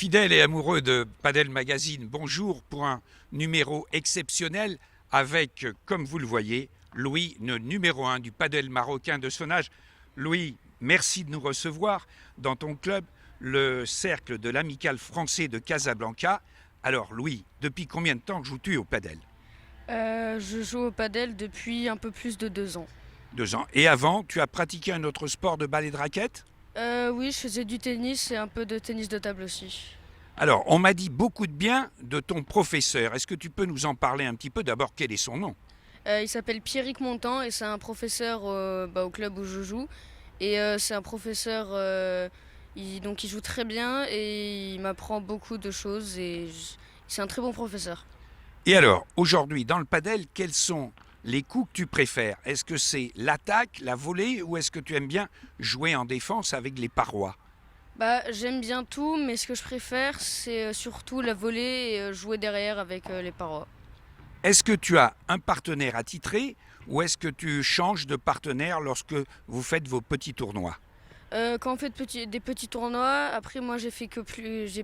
Fidèles et amoureux de Padel Magazine, bonjour pour un numéro exceptionnel avec, comme vous le voyez, Louis, le numéro 1 du padel marocain de son âge. Louis, merci de nous recevoir dans ton club, le cercle de l'Amical français de Casablanca. Alors Louis, depuis combien de temps joues-tu au padel? Je joue au padel depuis un peu plus de 2 ans. 2 ans. Et avant, tu as pratiqué un autre sport de balle et de raquette? Oui, je faisais du tennis et un peu de tennis de table aussi. Alors, on m'a dit beaucoup de bien de ton professeur. Est-ce que tu peux nous en parler un petit peu? D'abord, quel est son nom? Il s'appelle Pierrick Montan et c'est un professeur au club où je joue. Et c'est un professeur, donc il joue très bien et il m'apprend beaucoup de choses c'est un très bon professeur. Et alors, aujourd'hui, dans le padel, quels sont les coups que tu préfères? Est-ce que c'est l'attaque, la volée, ou est-ce que tu aimes bien jouer en défense avec les parois? J'aime bien tout, mais ce que je préfère, c'est surtout la volée et jouer derrière avec les parois. Est-ce que tu as un partenaire attitré, ou est-ce que tu changes de partenaire lorsque vous faites vos petits tournois? Quand on fait des petits tournois, après moi j'ai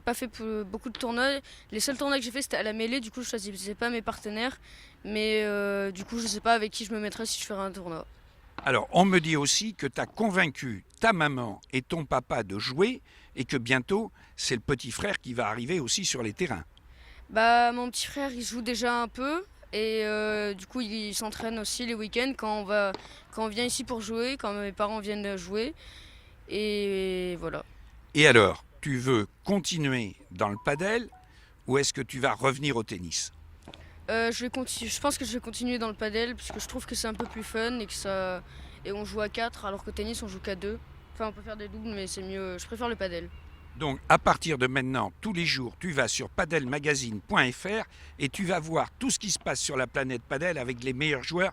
pas fait beaucoup de tournois. Les seuls tournois que j'ai fait c'était à la mêlée, du coup je choisissais pas mes partenaires, mais du coup je sais pas avec qui je me mettrais si je ferais un tournoi. Alors, on me dit aussi que tu as convaincu ta maman et ton papa de jouer, et que bientôt, c'est le petit frère qui va arriver aussi sur les terrains. Mon petit frère il joue déjà un peu et du coup il s'entraîne aussi les week-ends quand on vient ici pour jouer, quand mes parents viennent jouer et voilà. Et alors, tu veux continuer dans le padel, ou est-ce que tu vas revenir au tennis? Je pense que je vais continuer dans le padel parce que je trouve que c'est un peu plus fun et on joue à 4 alors qu'au tennis on joue qu'à 2. Enfin on peut faire des doubles mais c'est mieux, je préfère le padel. Donc, à partir de maintenant, tous les jours, tu vas sur padelmagazine.fr et tu vas voir tout ce qui se passe sur la planète padel avec les meilleurs joueurs.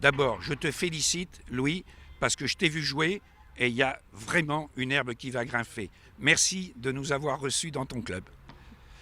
D'abord, je te félicite, Louis, parce que je t'ai vu jouer et il y a vraiment une herbe qui va grimper. Merci de nous avoir reçus dans ton club.